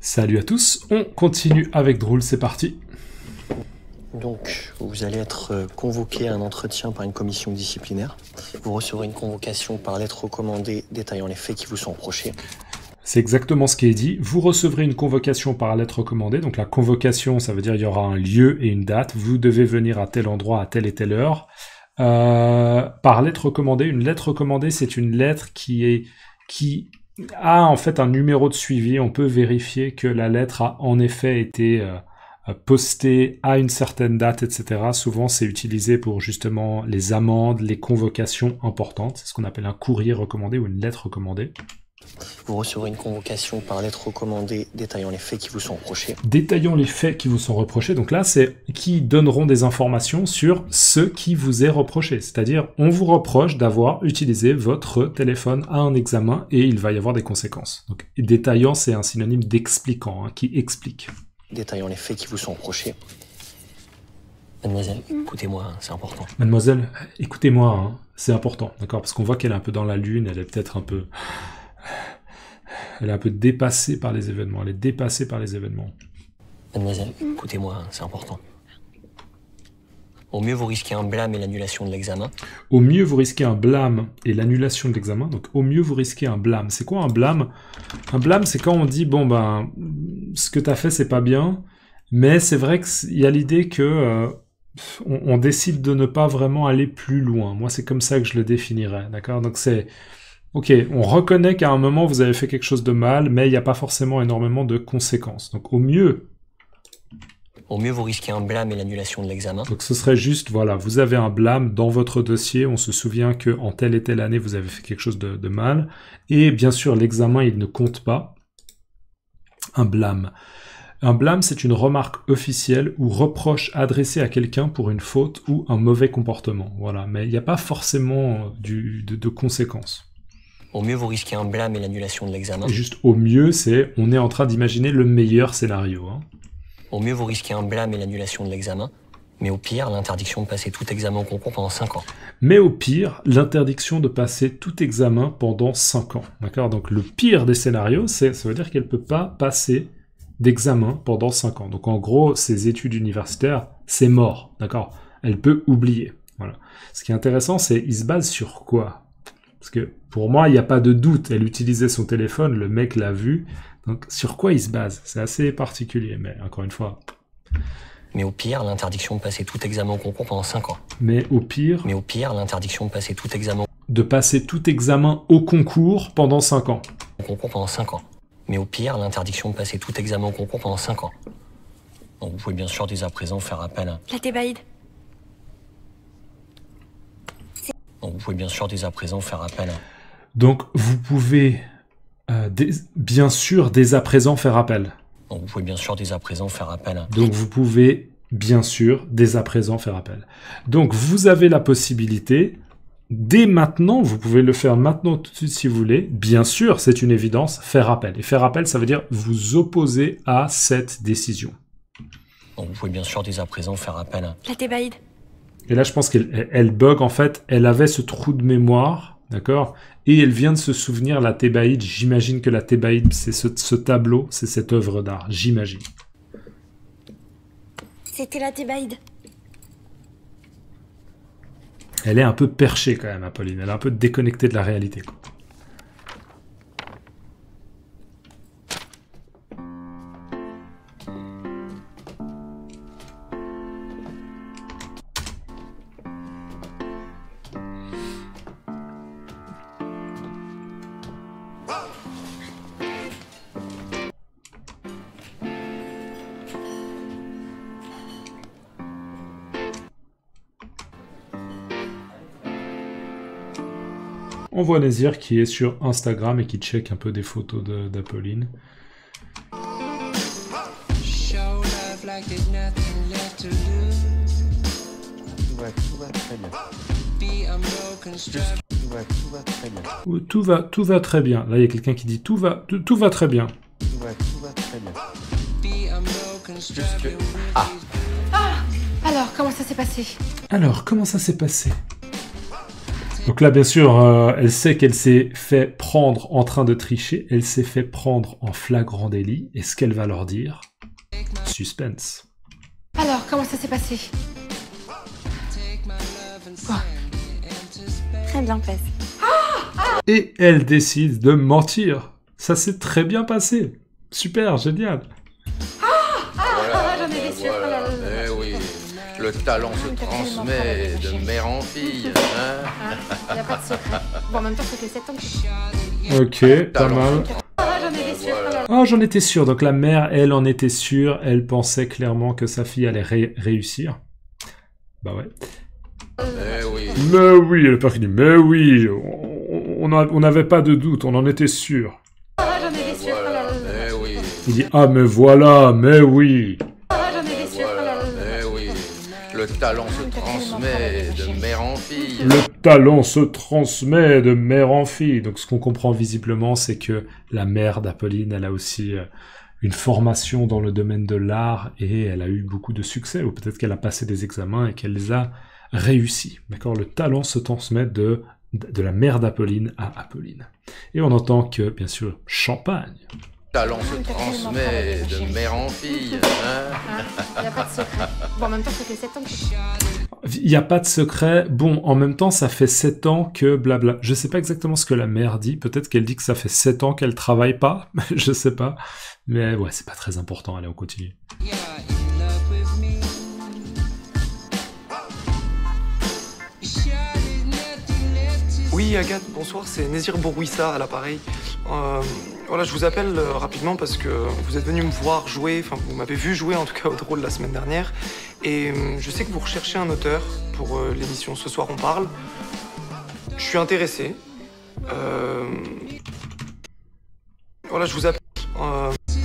Salut à tous, on continue avec Drool, c'est parti. Donc, vous allez être convoqué à un entretien par une commission disciplinaire. Vous recevrez une convocation par lettre recommandée détaillant les faits qui vous sont reprochés. C'est exactement ce qui est dit. Vous recevrez une convocation par lettre recommandée. Donc la convocation, ça veut dire qu'il y aura un lieu et une date. Vous devez venir à tel endroit à telle et telle heure. Par lettre recommandée, une lettre recommandée, c'est une lettre qui a en fait un numéro de suivi. On peut vérifier que la lettre a en effet été postée à une certaine date, etc. Souvent, c'est utilisé pour justement les amendes, les convocations importantes. C'est ce qu'on appelle un courrier recommandé ou une lettre recommandée. Vous recevrez une convocation par lettre recommandée détaillant les faits qui vous sont reprochés. Détaillant les faits qui vous sont reprochés. Donc là, c'est qui donneront des informations sur ce qui vous est reproché. C'est-à-dire, on vous reproche d'avoir utilisé votre téléphone à un examen et il va y avoir des conséquences. Donc, détaillant, c'est un synonyme d'expliquant, qui explique. Détaillant les faits qui vous sont reprochés. Mademoiselle, écoutez-moi, c'est important. Mademoiselle, écoutez-moi, c'est important, d'accord? Parce qu'on voit qu'elle est un peu dans la lune, elle est peut-être un peu... Elle est un peu dépassée par les événements. Elle est dépassée par les événements. Mademoiselle, écoutez-moi, c'est important. Au mieux, vous risquez un blâme et l'annulation de l'examen. Au mieux, vous risquez un blâme et l'annulation de l'examen. Donc, au mieux, vous risquez un blâme. C'est quoi un blâme? Un blâme, c'est quand on dit, bon, ben, ce que t'as fait, c'est pas bien. Mais c'est vrai qu'il y a l'idée que on décide de ne pas vraiment aller plus loin. Moi, c'est comme ça que je le définirais, d'accord? Donc, c'est... Ok, on reconnaît qu'à un moment vous avez fait quelque chose de mal, mais il n'y a pas forcément énormément de conséquences. Donc au mieux, vous risquez un blâme et l'annulation de l'examen. Donc ce serait juste, voilà, vous avez un blâme dans votre dossier, on se souvient qu'en telle et telle année vous avez fait quelque chose de mal, et bien sûr l'examen il ne compte pas. Un blâme. Un blâme c'est une remarque officielle ou reproche adressé à quelqu'un pour une faute ou un mauvais comportement. Voilà, mais il n'y a pas forcément de conséquences. Au mieux, vous risquez un blâme et l'annulation de l'examen. Et juste au mieux, c'est on est en train d'imaginer le meilleur scénario. Au mieux, vous risquez un blâme et l'annulation de l'examen. Mais au pire, l'interdiction de passer tout examen au concours pendant 5 ans. Mais au pire, l'interdiction de passer tout examen pendant 5 ans. D'accord? Donc le pire des scénarios, ça veut dire qu'elle ne peut pas passer d'examen pendant 5 ans. Donc en gros, ses études universitaires, c'est mort. D'accord? Elle peut oublier. Voilà. Ce qui est intéressant, c'est il se base sur quoi? Parce que pour moi, il n'y a pas de doute. Elle utilisait son téléphone, le mec l'a vu. Donc sur quoi il se base? C'est assez particulier, mais encore une fois... Mais au pire, l'interdiction de passer tout examen au concours pendant 5 ans. Mais au pire, l'interdiction de passer tout examen... De passer tout examen au concours pendant 5 ans. Au concours pendant 5 ans. Mais au pire, l'interdiction de passer tout examen au concours pendant 5 ans. Donc vous pouvez bien sûr dès à présent faire appel à... La thébaïde. Donc vous pouvez bien sûr dès à présent faire appel à... Donc vous pouvez bien sûr dès à présent faire appel. Donc vous pouvez bien sûr dès à présent faire appel à... Donc vous pouvez bien sûr dès à présent faire appel. Donc vous avez la possibilité, dès maintenant, vous pouvez le faire maintenant tout de suite si vous voulez, bien sûr c'est une évidence, faire appel. Et faire appel ça veut dire vous opposer à cette décision. Donc vous pouvez bien sûr dès à présent faire appel à... La thébaïde. Et là, je pense qu'elle bug, en fait. Elle avait ce trou de mémoire, d'accord? Et elle vient de se souvenir, la thébaïde. J'imagine que la thébaïde, c'est ce tableau, c'est cette œuvre d'art. J'imagine. C'était la thébaïde. Elle est un peu perchée, quand même, Apolline. Elle est un peu déconnectée de la réalité, quoi. On voit Nézir qui est sur Instagram et qui check un peu des photos d'Apolline. Tout va très bien. Là, il y a quelqu'un qui dit tout va très bien. Alors, comment ça s'est passé? Alors, comment ça s'est passé? Donc là, bien sûr, elle sait qu'elle s'est fait prendre en train de tricher. Elle s'est fait prendre en flagrant délit. Et ce qu'elle va leur dire? Suspense. Alors, comment ça s'est passé? Très bien passé. Et elle décide de mentir. Ça s'est très bien passé. Super, génial. J'en ai des sûrs. Eh oui, le talent se transmet de mère en fille. Hein, Y a pas de secret. Bon, en même temps, ça fait 7 ans que... Ok, pas mal. J'en ai des sûrs. Ah, j'en étais sûr. Donc la mère, elle en était sûre. Elle pensait clairement que sa fille allait réussir. Bah ouais. Eh oui. Mais oui, le père qui dit, mais oui, on n'avait pas de doute, on en était sûr. J'en ai des sûrs. Eh oui. Il dit, ah mais voilà, mais oui. J'en ai des sûrs. Eh oui, le talent se transmet de mère en fille. Le talent se transmet de mère en fille. Donc ce qu'on comprend visiblement, c'est que la mère d'Apolline, elle a aussi une formation dans le domaine de l'art et elle a eu beaucoup de succès, ou peut-être qu'elle a passé des examens et qu'elle les a réussi. D'accord? Le talent se transmet de la mère d'Apolline à Apolline. Et on entend que, bien sûr, champagne. Le talent se transmet de mère en fille. Hein, Y a pas de secret. Bon, en même temps, ça fait 7 ans que... Il n'y a pas de secret. Bon, en même temps, ça fait 7 ans que blabla. Je sais pas exactement ce que la mère dit. Peut-être qu'elle dit que ça fait 7 ans qu'elle travaille pas. Je sais pas. Mais ouais, c'est pas très important. Allez, on continue. Oui, Agathe, bonsoir, c'est Nézir Bourouissa à l'appareil. Voilà, je vous appelle rapidement parce que vous êtes venu me voir jouer, enfin vous m'avez vu jouer en tout cas au drôle la semaine dernière. Et je sais que vous recherchez un auteur pour l'émission Ce soir on parle. Je suis intéressé. Voilà, je vous appelle.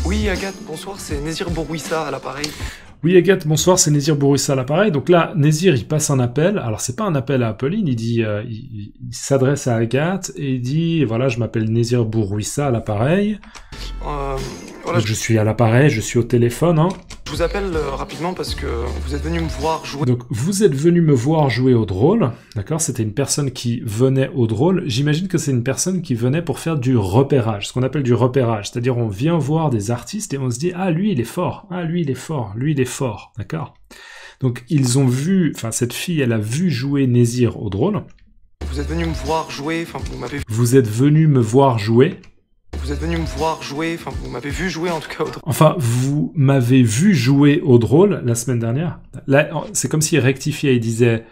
Oui, Agathe, bonsoir, c'est Nézir Bourouissa à l'appareil. Oui, Agathe, bonsoir, c'est Nézir Bourouissa à l'appareil. Donc là, Nézir, il passe un appel. Alors, c'est pas un appel à Apolline, il dit, il s'adresse à Agathe et il dit, voilà, je m'appelle Nézir Bourouissa à l'appareil. Voilà, je suis à l'appareil, je suis au téléphone, hein. Je vous appelle rapidement parce que vous êtes venu me voir jouer. Donc, vous êtes venu me voir jouer au drôle, d'accord? C'était une personne qui venait au drôle. J'imagine que c'est une personne qui venait pour faire du repérage, ce qu'on appelle du repérage. C'est-à-dire, on vient voir des artistes et on se dit, ah, lui, il est fort. Ah, lui, il est fort. Lui, il est fort. D'accord? Donc, ils ont vu, enfin, cette fille, elle a vu jouer Nézir au drôle. Vous êtes venu me voir jouer, enfin, vous m'avez... Vous êtes venu me voir jouer. Vous êtes venu me voir jouer, enfin vous m'avez vu jouer en tout cas au drôle. Enfin, vous m'avez vu jouer au drôle la semaine dernière. Là, c'est comme s'il rectifiait, il disait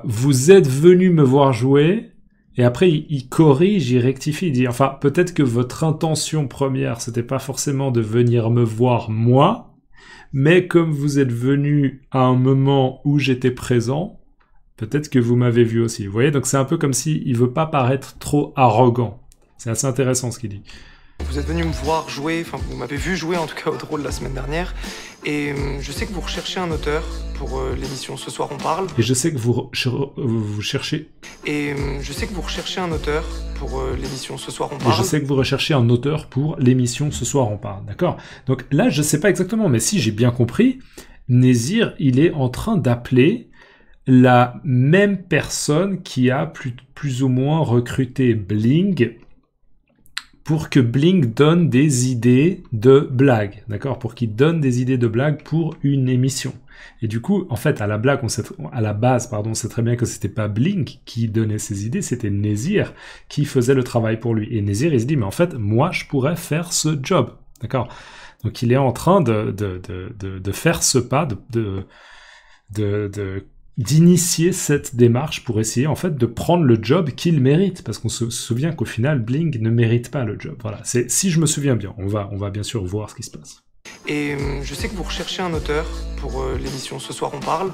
vous êtes venu me voir jouer, et après il corrige, il rectifie, il dit enfin peut-être que votre intention première c'était pas forcément de venir me voir moi, mais comme vous êtes venu à un moment où j'étais présent, peut-être que vous m'avez vu aussi. Vous voyez, donc c'est un peu comme si il veut pas paraître trop arrogant. C'est assez intéressant ce qu'il dit. Vous êtes venu me voir jouer, enfin vous m'avez vu jouer en tout cas au drôle la semaine dernière, et je sais que vous recherchez un auteur pour l'émission Ce soir on parle. Et je sais que vous cherchez... Et je sais que vous recherchez un auteur pour l'émission Ce soir on Et parle. je sais que vous recherchez un auteur pour l'émission Ce soir on parle, d'accord? Donc là, je sais pas exactement, mais si j'ai bien compris, Nézir, il est en train d'appeler la même personne qui a plus ou moins recruté Bling pour que Bling donne des idées de blagues, d'accord? Pour qu'il donne des idées de blagues pour une émission. Et du coup, en fait, à la base, on sait très bien que c'était pas Bling qui donnait ses idées, c'était Nézir qui faisait le travail pour lui. Et Nézir, il se dit, mais en fait, moi, je pourrais faire ce job, d'accord? Donc, il est en train de faire ce pas, d'initier cette démarche pour essayer en fait de prendre le job qu'il mérite, parce qu'on se souvient qu'au final Bling ne mérite pas le job. Voilà, c'est si je me souviens bien. On va bien sûr voir ce qui se passe. Et je sais que vous recherchez un auteur pour l'émission Ce soir on parle.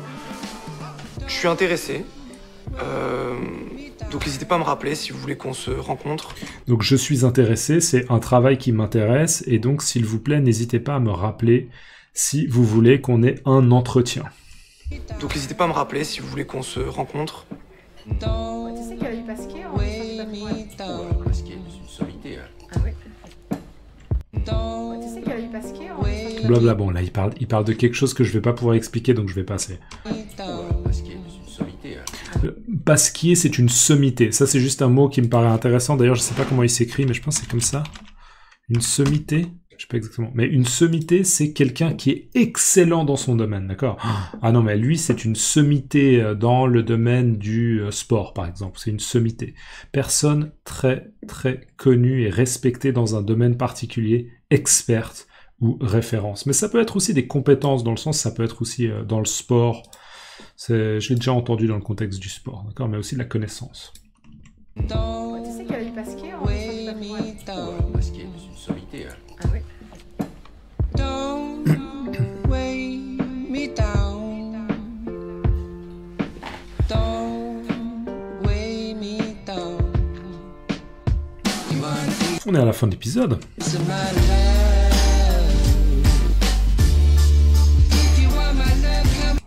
Je suis intéressé. Donc n'hésitez pas à me rappeler si vous voulez qu'on se rencontre. Donc je suis intéressé, c'est un travail qui m'intéresse, et donc s'il vous plaît, n'hésitez pas à me rappeler si vous voulez qu'on ait un entretien. Donc n'hésitez pas à me rappeler si vous voulez qu'on se rencontre. Tu sais qu'elle a eu Pasquier en Pasquier, c'est une sommité. Ah oui. Tu sais qu'elle a eu Pasquier en Blabla, bon là il parle de quelque chose que je vais pas pouvoir expliquer, donc je vais passer. Pasquier, c'est une sommité. pasquier, c'est une sommité. Ça, c'est juste un mot qui me paraît intéressant. D'ailleurs, je sais pas comment il s'écrit, mais je pense que c'est comme ça. Une sommité, je sais pas exactement. Mais une sommité, c'est quelqu'un qui est excellent dans son domaine, d'accord? Ah non, mais lui, c'est une sommité dans le domaine du sport, par exemple. C'est une sommité. Personne très, très connue et respectée dans un domaine particulier, experte ou référence. Mais ça peut être aussi des compétences, dans le sens, ça peut être aussi dans le sport. Je l'ai déjà entendu dans le contexte du sport, d'accord? Mais aussi de la connaissance. Tu sais qu'il y a du pasquier en centre du patrimoine. Pasquier, c'est une sommité. Hein. Ah oui. On est à la fin de l'épisode.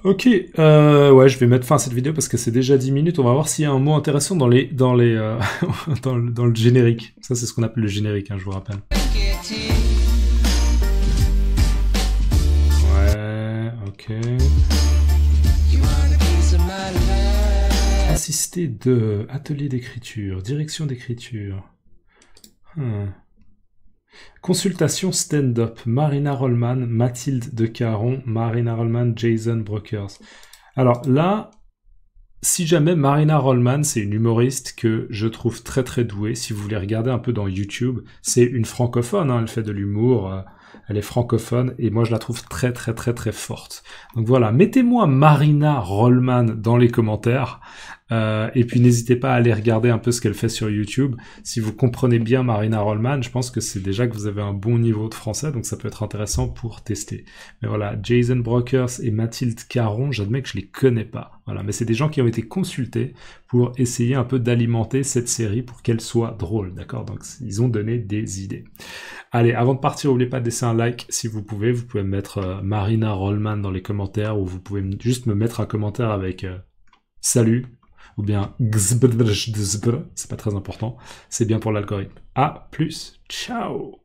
Ok, ouais, je vais mettre fin à cette vidéo parce que c'est déjà 10 minutes. On va voir s'il y a un mot intéressant dans dans le générique. Ça, c'est ce qu'on appelle le générique, hein, je vous rappelle. Ouais, ok. Assisté de atelier d'écriture, direction d'écriture. Consultation stand-up, Marina Rollman, Mathilde de Caron, Marina Rollman, Jason Brokers. Alors là, si jamais Marina Rollman, c'est une humoriste que je trouve très très douée, si vous voulez regarder un peu dans YouTube, c'est une francophone, hein, elle fait de l'humour, elle est francophone, et moi je la trouve très très très très forte. Donc voilà, mettez-moi Marina Rollman dans les commentaires, et puis n'hésitez pas à aller regarder un peu ce qu'elle fait sur YouTube. Si vous comprenez bien Marina Rollman, je pense que c'est déjà que vous avez un bon niveau de français, donc ça peut être intéressant pour tester. Mais voilà, Jason Brokers et Mathilde Caron, j'admets que je les connais pas. Voilà, mais c'est des gens qui ont été consultés pour essayer un peu d'alimenter cette série pour qu'elle soit drôle, d'accord? Donc ils ont donné des idées. Allez, avant de partir, n'oubliez pas de laisser un like si vous pouvez. Vous pouvez mettre Marina Rollman dans les commentaires, ou vous pouvez juste me mettre un commentaire avec salut, ou bien c'est pas très important, c'est bien pour l'algorithme. À plus, ciao!